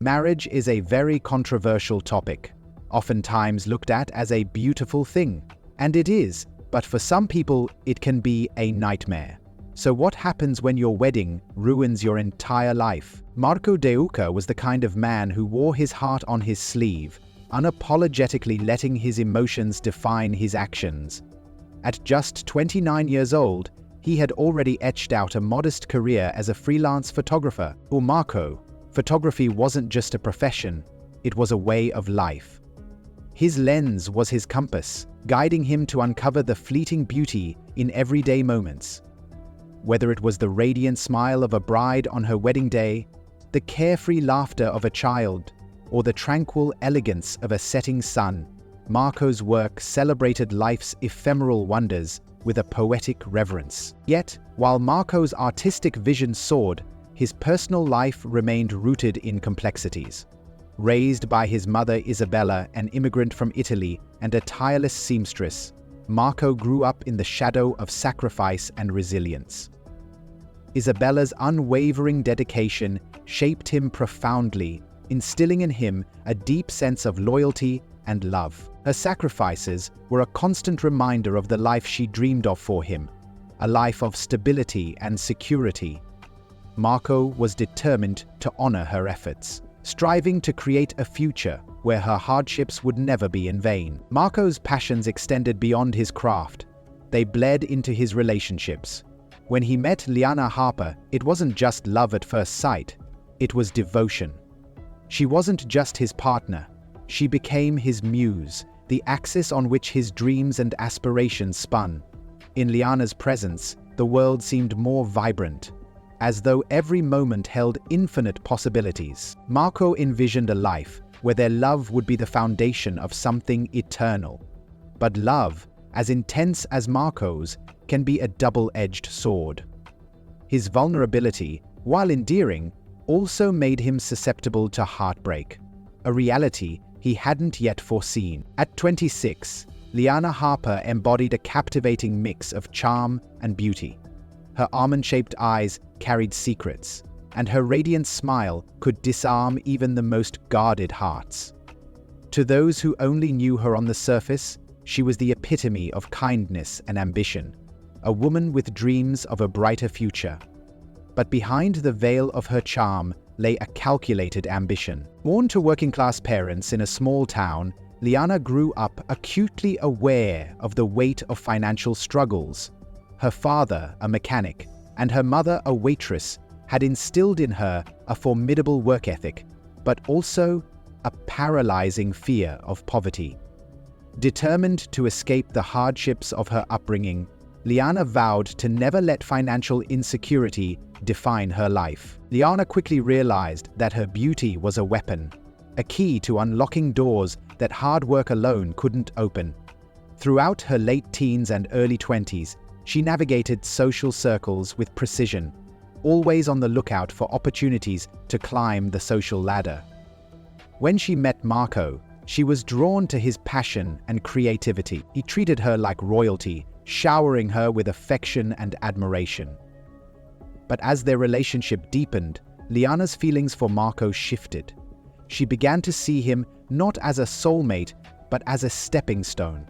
Marriage is a very controversial topic, oftentimes looked at as a beautiful thing. And it is, but for some people, it can be a nightmare. So what happens when your wedding ruins your entire life? Marco Deuca was the kind of man who wore his heart on his sleeve, unapologetically letting his emotions define his actions. At just 29 years old, he had already etched out a modest career as a freelance photographer. For Marco, photography wasn't just a profession, it was a way of life. His lens was his compass, guiding him to uncover the fleeting beauty in everyday moments. Whether it was the radiant smile of a bride on her wedding day, the carefree laughter of a child, or the tranquil elegance of a setting sun, Marco's work celebrated life's ephemeral wonders with a poetic reverence. Yet, while Marco's artistic vision soared, his personal life remained rooted in complexities. Raised by his mother Isabella, an immigrant from Italy and a tireless seamstress, Marco grew up in the shadow of sacrifice and resilience. Isabella's unwavering dedication shaped him profoundly, instilling in him a deep sense of loyalty and love. Her sacrifices were a constant reminder of the life she dreamed of for him, a life of stability and security. Marco was determined to honor her efforts, striving to create a future where her hardships would never be in vain. Marco's passions extended beyond his craft. They bled into his relationships. When he met Liana Harper, it wasn't just love at first sight, it was devotion. She wasn't just his partner, she became his muse, the axis on which his dreams and aspirations spun. In Liana's presence, the world seemed more vibrant, as though every moment held infinite possibilities. Marco envisioned a life where their love would be the foundation of something eternal. But love, as intense as Marco's, can be a double-edged sword. His vulnerability, while endearing, also made him susceptible to heartbreak, a reality he hadn't yet foreseen. At 26, Liana Harper embodied a captivating mix of charm and beauty. Her almond-shaped eyes carried secrets, and her radiant smile could disarm even the most guarded hearts. To those who only knew her on the surface, she was the epitome of kindness and ambition, a woman with dreams of a brighter future. But behind the veil of her charm lay a calculated ambition. Born to working-class parents in a small town, Liana grew up acutely aware of the weight of financial struggles. Her father, a mechanic, and her mother, a waitress, had instilled in her a formidable work ethic, but also a paralyzing fear of poverty. Determined to escape the hardships of her upbringing, Liana vowed to never let financial insecurity define her life. Liana quickly realized that her beauty was a weapon, a key to unlocking doors that hard work alone couldn't open. Throughout her late teens and early 20s, she navigated social circles with precision, always on the lookout for opportunities to climb the social ladder. When she met Marco, she was drawn to his passion and creativity. He treated her like royalty, showering her with affection and admiration. But as their relationship deepened, Liana's feelings for Marco shifted. She began to see him not as a soulmate, but as a stepping stone,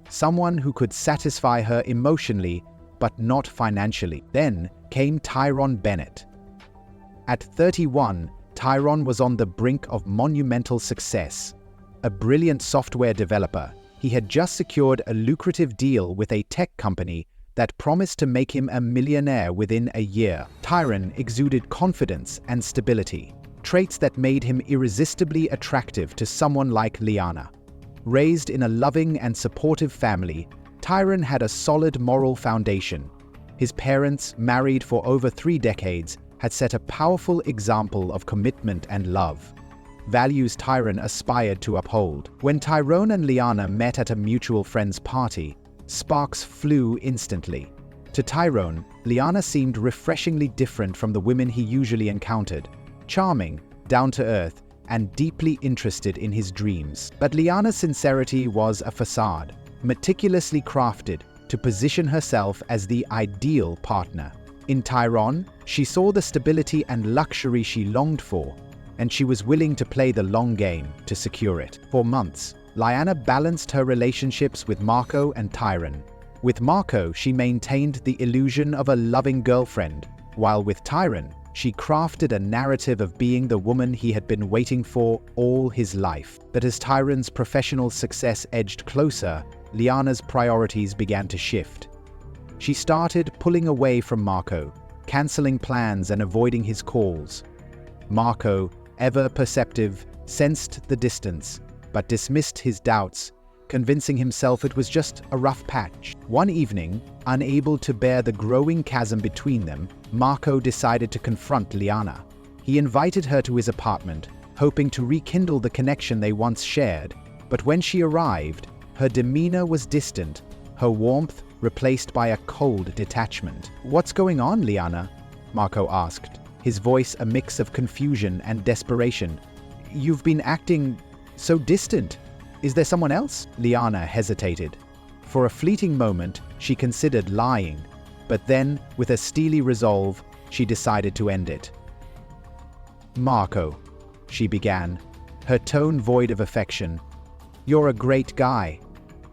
someone who could satisfy her emotionally, but not financially. Then came Tyrone Bennett. At 31, Tyrone was on the brink of monumental success. A brilliant software developer, he had just secured a lucrative deal with a tech company that promised to make him a millionaire within a year. Tyrone exuded confidence and stability, traits that made him irresistibly attractive to someone like Liana. Raised in a loving and supportive family, Tyrone had a solid moral foundation. His parents, married for over 3 decades, had set a powerful example of commitment and love, values Tyrone aspired to uphold. When Tyrone and Liana met at a mutual friend's party, sparks flew instantly. To Tyrone, Liana seemed refreshingly different from the women he usually encountered, charming, down-to-earth, and deeply interested in his dreams. But Liana's sincerity was a facade, meticulously crafted to position herself as the ideal partner. In Tyrone, she saw the stability and luxury she longed for, and she was willing to play the long game to secure it. For months, Liana balanced her relationships with Marco and Tyron. With Marco, she maintained the illusion of a loving girlfriend, while with Tyron, she crafted a narrative of being the woman he had been waiting for all his life. But as Tyron's professional success edged closer, Liana's priorities began to shift. She started pulling away from Marco, canceling plans and avoiding his calls. Marco, ever perceptive, sensed the distance, but dismissed his doubts, convincing himself it was just a rough patch. One evening, unable to bear the growing chasm between them, Marco decided to confront Liana. He invited her to his apartment, hoping to rekindle the connection they once shared, but when she arrived, her demeanor was distant, her warmth replaced by a cold detachment. "What's going on, Liana?" Marco asked, his voice a mix of confusion and desperation. "You've been acting so distant. Is there someone else?" Liana hesitated. For a fleeting moment, she considered lying, but then, with a steely resolve, she decided to end it. "Marco," she began, her tone void of affection, "you're a great guy,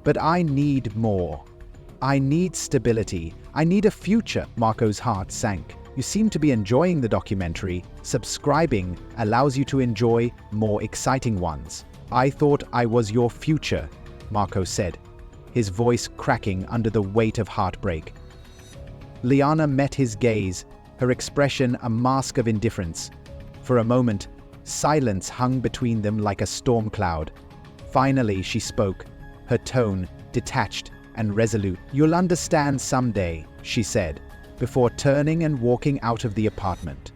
but I need more. I need stability. I need a future." Marco's heart sank. "You seem to be enjoying the documentary. Subscribing allows you to enjoy more exciting ones." "I thought I was your future," Marco said, his voice cracking under the weight of heartbreak. Liana met his gaze, her expression a mask of indifference. For a moment, silence hung between them like a storm cloud. Finally, she spoke, her tone detached and resolute. "You'll understand someday," she said, before turning and walking out of the apartment.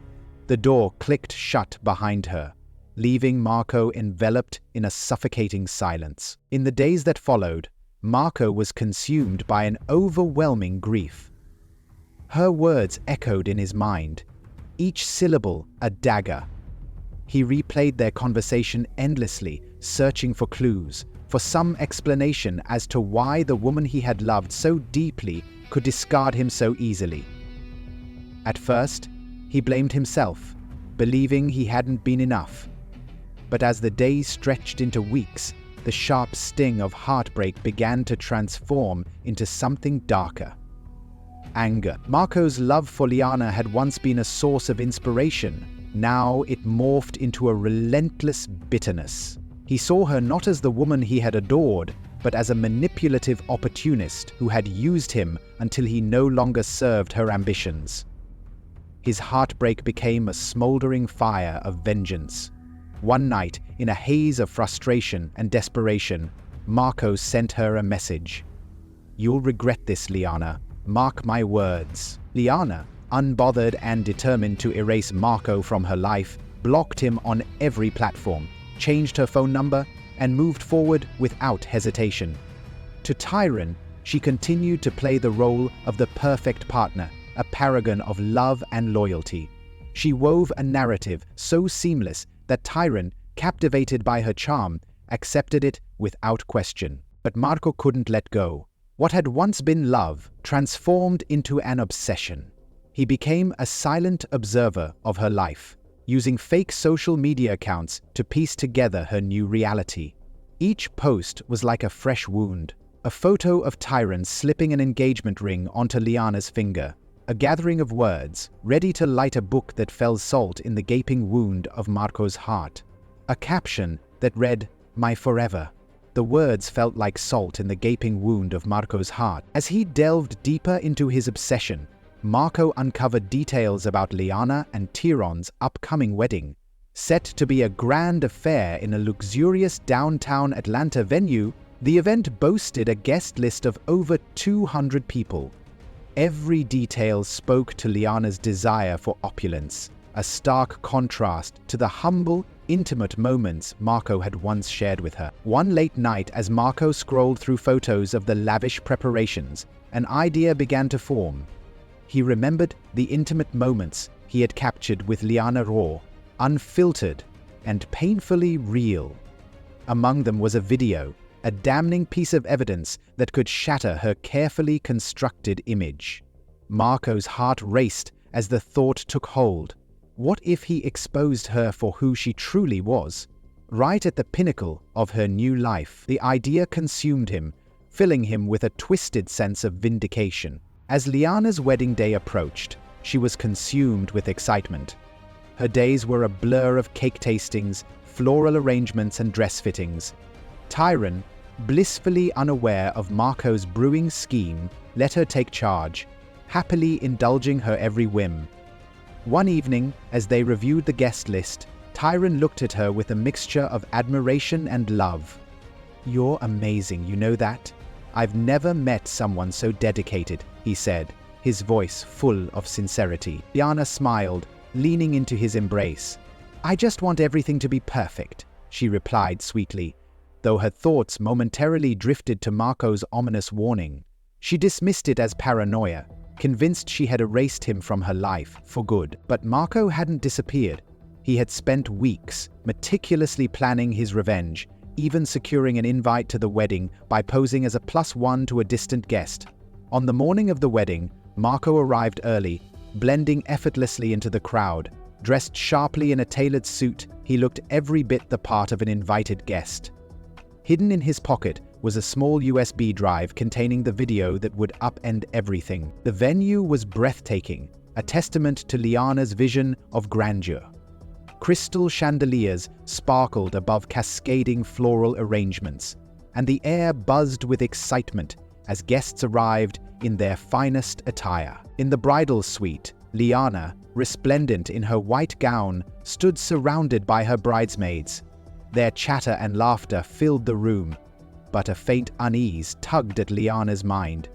The door clicked shut behind her, leaving Marco enveloped in a suffocating silence. In the days that followed, Marco was consumed by an overwhelming grief. Her words echoed in his mind, each syllable a dagger. He replayed their conversation endlessly, searching for clues, for some explanation as to why the woman he had loved so deeply could discard him so easily. At first, he blamed himself, believing he hadn't been enough. But as the days stretched into weeks, the sharp sting of heartbreak began to transform into something darker. Anger. Marco's love for Liana had once been a source of inspiration. Now it morphed into a relentless bitterness. He saw her not as the woman he had adored, but as a manipulative opportunist who had used him until he no longer served her ambitions. His heartbreak became a smoldering fire of vengeance. One night, in a haze of frustration and desperation, Marco sent her a message. "You'll regret this, Liana. Mark my words." Liana, unbothered and determined to erase Marco from her life, blocked him on every platform, changed her phone number, and moved forward without hesitation. To Tyron, she continued to play the role of the perfect partner, a paragon of love and loyalty. She wove a narrative so seamless that Tyron, captivated by her charm, accepted it without question. But Marco couldn't let go. What had once been love transformed into an obsession. He became a silent observer of her life, using fake social media accounts to piece together her new reality. Each post was like a fresh wound, a photo of Tyron slipping an engagement ring onto Liana's finger, a gathering of words, ready to light a book that fell salt in the gaping wound of Marco's heart. A caption that read, "My forever." The words felt like salt in the gaping wound of Marco's heart. As he delved deeper into his obsession, Marco uncovered details about Liana and Tyron's upcoming wedding. Set to be a grand affair in a luxurious downtown Atlanta venue, the event boasted a guest list of over 200 people. Every detail spoke to Liana's desire for opulence, a stark contrast to the humble, intimate moments Marco had once shared with her. One late night, as Marco scrolled through photos of the lavish preparations, an idea began to form. He remembered the intimate moments he had captured with Liana, raw, unfiltered, and painfully real. Among them was a video, a damning piece of evidence that could shatter her carefully constructed image. Marco's heart raced as the thought took hold. What if he exposed her for who she truly was? Right at the pinnacle of her new life, the idea consumed him, filling him with a twisted sense of vindication. As Liana's wedding day approached, she was consumed with excitement. Her days were a blur of cake tastings, floral arrangements, and dress fittings. Tyron, blissfully unaware of Marco's brewing scheme, let her take charge, happily indulging her every whim. One evening, as they reviewed the guest list, Tyron looked at her with a mixture of admiration and love. "You're amazing, you know that? I've never met someone so dedicated," he said, his voice full of sincerity. Liana smiled, leaning into his embrace. "I just want everything to be perfect," she replied sweetly, though her thoughts momentarily drifted to Marco's ominous warning. She dismissed it as paranoia, convinced she had erased him from her life for good. But Marco hadn't disappeared. He had spent weeks meticulously planning his revenge, even securing an invite to the wedding by posing as a +1 to a distant guest. On the morning of the wedding, Marco arrived early, blending effortlessly into the crowd. Dressed sharply in a tailored suit, he looked every bit the part of an invited guest. Hidden in his pocket was a small USB drive containing the video that would upend everything. The venue was breathtaking, a testament to Liana's vision of grandeur. Crystal chandeliers sparkled above cascading floral arrangements, and the air buzzed with excitement as guests arrived in their finest attire. In the bridal suite, Liana, resplendent in her white gown, stood surrounded by her bridesmaids. Their chatter and laughter filled the room, but a faint unease tugged at Liana's mind.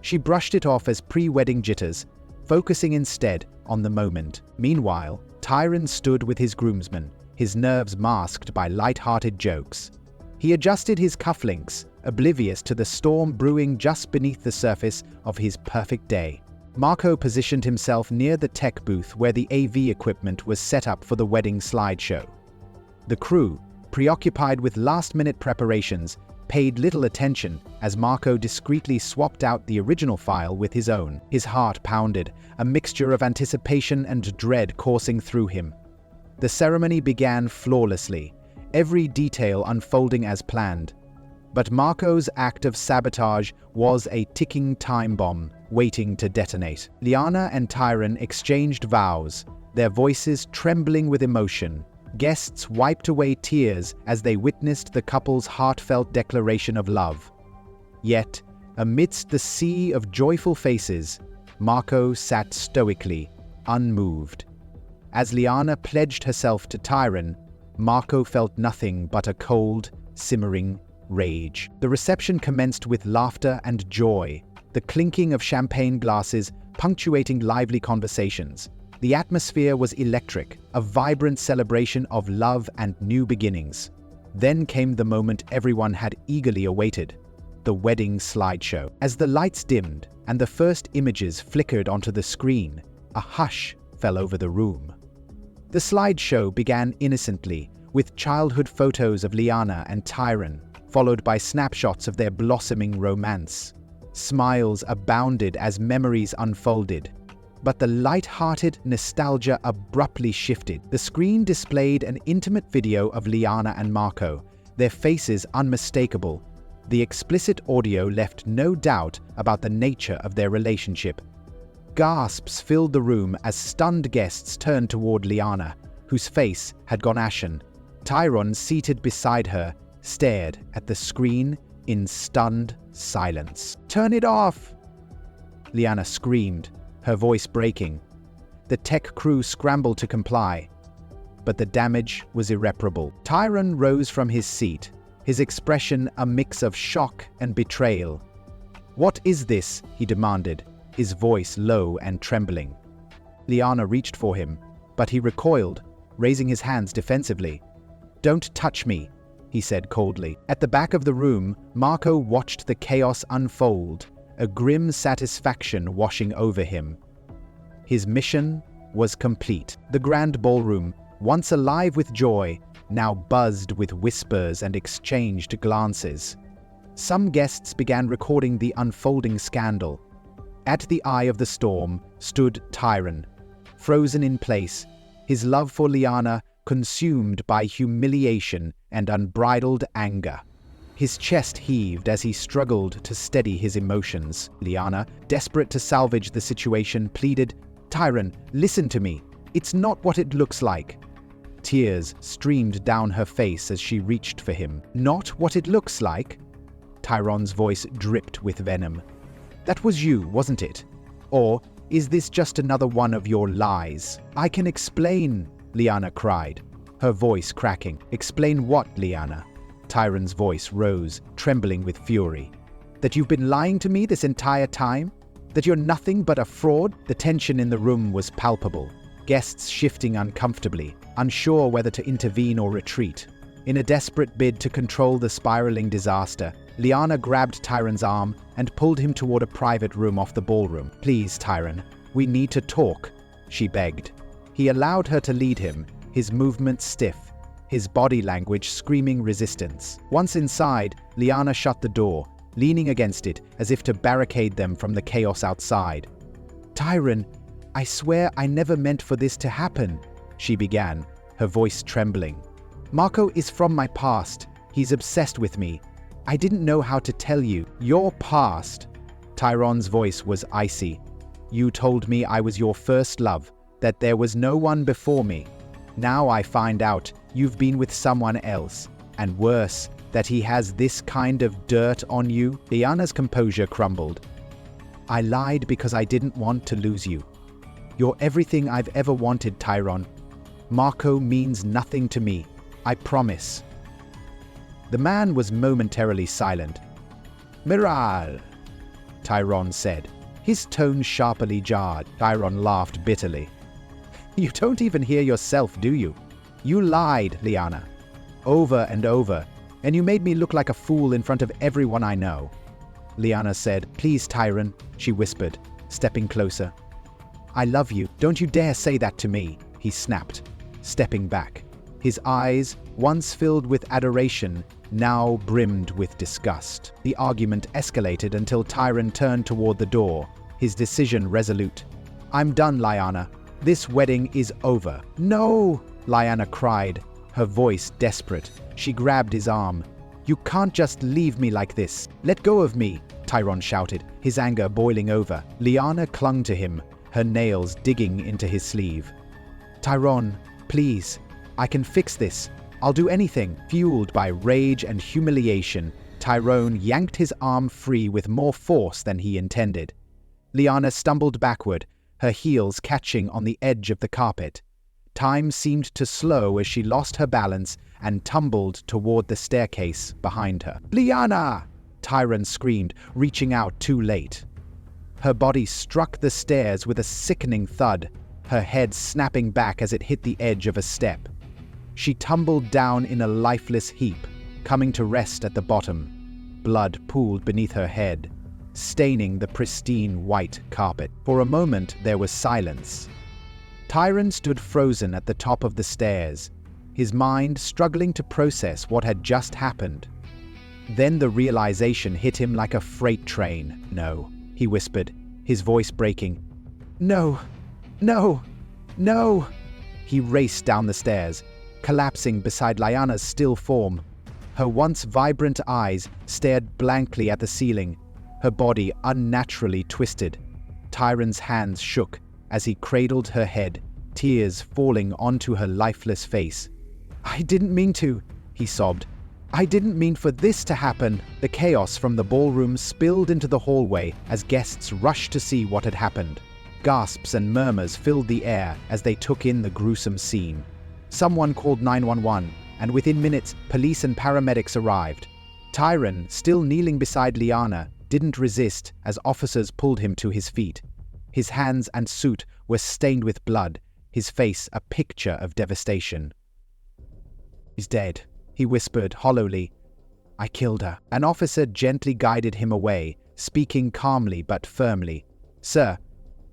She brushed it off as pre-wedding jitters, focusing instead on the moment. Meanwhile, Tyron stood with his groomsmen, his nerves masked by light-hearted jokes. He adjusted his cufflinks, oblivious to the storm brewing just beneath the surface of his perfect day. Marco positioned himself near the tech booth where the AV equipment was set up for the wedding slideshow. The crew, preoccupied with last-minute preparations, paid little attention as Marco discreetly swapped out the original file with his own. His heart pounded, a mixture of anticipation and dread coursing through him. The ceremony began flawlessly, every detail unfolding as planned. But Marco's act of sabotage was a ticking time bomb waiting to detonate. Liana and Tyron exchanged vows, their voices trembling with emotion. Guests wiped away tears as they witnessed the couple's heartfelt declaration of love. Yet, amidst the sea of joyful faces, Marco sat stoically, unmoved. As Liana pledged herself to Tyron, Marco felt nothing but a cold, simmering rage. The reception commenced with laughter and joy, the clinking of champagne glasses punctuating lively conversations. The atmosphere was electric, a vibrant celebration of love and new beginnings. Then came the moment everyone had eagerly awaited, the wedding slideshow. As the lights dimmed and the first images flickered onto the screen, a hush fell over the room. The slideshow began innocently, with childhood photos of Liana and Tyron, followed by snapshots of their blossoming romance. Smiles abounded as memories unfolded. But the light-hearted nostalgia abruptly shifted. The screen displayed an intimate video of Liana and Marco, their faces unmistakable. The explicit audio left no doubt about the nature of their relationship. Gasps filled the room as stunned guests turned toward Liana, whose face had gone ashen. Tyron, seated beside her, stared at the screen in stunned silence. "Turn it off!" Liana screamed, her voice breaking. The tech crew scrambled to comply, but the damage was irreparable. Tyron rose from his seat, his expression a mix of shock and betrayal. "What is this?" he demanded, his voice low and trembling. Liana reached for him, but he recoiled, raising his hands defensively. "Don't touch me," he said coldly. At the back of the room, Marco watched the chaos unfold, a grim satisfaction washing over him. His mission was complete. The grand ballroom, once alive with joy, now buzzed with whispers and exchanged glances. Some guests began recording the unfolding scandal. At the eye of the storm stood Tyron, frozen in place, his love for Liana consumed by humiliation and unbridled anger. His chest heaved as he struggled to steady his emotions. Liana, desperate to salvage the situation, pleaded, "Tyron, listen to me. It's not what it looks like." Tears streamed down her face as she reached for him. "Not what it looks like?" Tyron's voice dripped with venom. "That was you, wasn't it? Or is this just another one of your lies?" "I can explain," Liana cried, her voice cracking. "Explain what, Liana?" Tyron's voice rose, trembling with fury. "That you've been lying to me this entire time? That you're nothing but a fraud?" The tension in the room was palpable, guests shifting uncomfortably, unsure whether to intervene or retreat. In a desperate bid to control the spiraling disaster, Liana grabbed Tyron's arm and pulled him toward a private room off the ballroom. "Please, Tyron, we need to talk," she begged. He allowed her to lead him, his movements stiff, his body language screaming resistance. Once inside, Liana shut the door, leaning against it as if to barricade them from the chaos outside. "Tyron, I swear I never meant for this to happen," she began, her voice trembling. "Marco is from my past. He's obsessed with me. I didn't know how to tell you." "Your past?" Tyron's voice was icy. "You told me I was your first love, that there was no one before me. Now I find out you've been with someone else, and worse, that he has this kind of dirt on you." Liana's composure crumbled. "I lied because I didn't want to lose you. You're everything I've ever wanted, Tyron. Marco means nothing to me. I promise." The man was momentarily silent. "Miral," Tyron said, his tone sharply jarred. Tyron laughed bitterly. "You don't even hear yourself, do you? You lied, Liana. Over and over, and you made me look like a fool in front of everyone I know." Liana said, "Please, Tyron," she whispered, stepping closer. "I love you. Don't you dare say that to me," he snapped, stepping back. His eyes, once filled with adoration, now brimmed with disgust. The argument escalated until Tyron turned toward the door, his decision resolute. "I'm done, Liana. This wedding is over." "No!" Liana cried, her voice desperate. She grabbed his arm. "You can't just leave me like this. Let go of me," Tyron shouted, his anger boiling over. Liana clung to him, her nails digging into his sleeve. "Tyron, please. I can fix this. I'll do anything." Fueled by rage and humiliation, Tyron yanked his arm free with more force than he intended. Liana stumbled backward, her heels catching on the edge of the carpet. Time seemed to slow as she lost her balance and tumbled toward the staircase behind her. "Liana!" Tyron screamed, reaching out too late. Her body struck the stairs with a sickening thud, her head snapping back as it hit the edge of a step. She tumbled down in a lifeless heap, coming to rest at the bottom. Blood pooled beneath her head, staining the pristine white carpet. For a moment there was silence. Tyron stood frozen at the top of the stairs, his mind struggling to process what had just happened. Then the realization hit him like a freight train. "No," he whispered, his voice breaking. "No, no, no!" He raced down the stairs, collapsing beside Liana's still form. Her once vibrant eyes stared blankly at the ceiling, her body unnaturally twisted. Tyron's hands shook as he cradled her head, tears falling onto her lifeless face. "I didn't mean to," he sobbed. "I didn't mean for this to happen." The chaos from the ballroom spilled into the hallway as guests rushed to see what had happened. Gasps and murmurs filled the air as they took in the gruesome scene. Someone called 911, and within minutes, police and paramedics arrived. Tyron, still kneeling beside Liana, didn't resist as officers pulled him to his feet. His hands and suit were stained with blood, his face a picture of devastation. "He's dead," he whispered hollowly. "I killed her." An officer gently guided him away, speaking calmly but firmly. "Sir,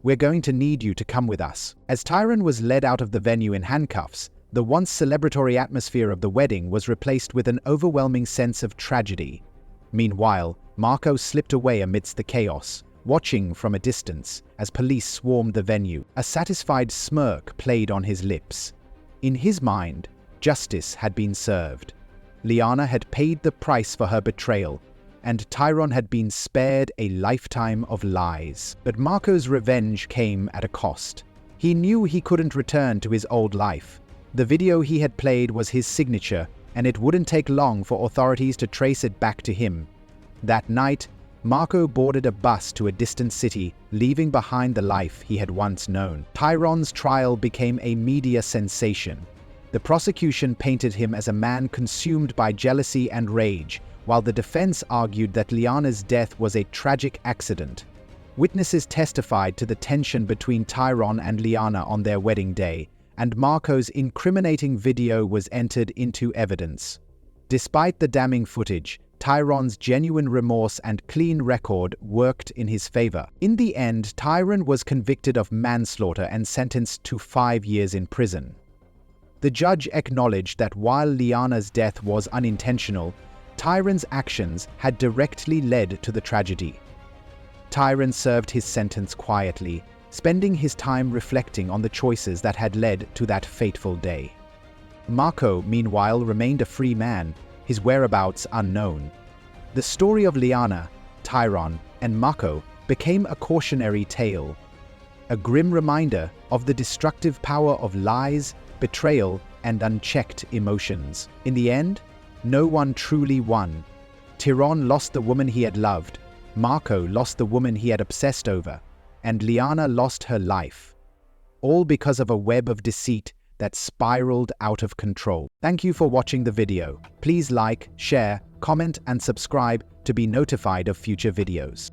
we're going to need you to come with us." As Tyron was led out of the venue in handcuffs, the once celebratory atmosphere of the wedding was replaced with an overwhelming sense of tragedy. Meanwhile, Marco slipped away amidst the chaos, watching from a distance as police swarmed the venue. A satisfied smirk played on his lips. In his mind, justice had been served. Liana had paid the price for her betrayal, and Tyron had been spared a lifetime of lies. But Marco's revenge came at a cost. He knew he couldn't return to his old life. The video he had played was his signature, and it wouldn't take long for authorities to trace it back to him. That night, Marco boarded a bus to a distant city, leaving behind the life he had once known. Tyron's trial became a media sensation. The prosecution painted him as a man consumed by jealousy and rage, while the defense argued that Liana's death was a tragic accident. Witnesses testified to the tension between Tyron and Liana on their wedding day, and Marco's incriminating video was entered into evidence. Despite the damning footage, Tyron's genuine remorse and clean record worked in his favor. In the end, Tyron was convicted of manslaughter and sentenced to 5 years in prison. The judge acknowledged that while Liana's death was unintentional, Tyron's actions had directly led to the tragedy. Tyron served his sentence quietly, spending his time reflecting on the choices that had led to that fateful day. Marco, meanwhile, remained a free man, his whereabouts unknown. The story of Liana, Tyron, and Marco became a cautionary tale, a grim reminder of the destructive power of lies, betrayal, and unchecked emotions. In the end, no one truly won. Tyron lost the woman he had loved, Marco lost the woman he had obsessed over, and Liana lost her life. All because of a web of deceit that spiraled out of control. Thank you for watching the video. Please like, share, comment, and subscribe to be notified of future videos.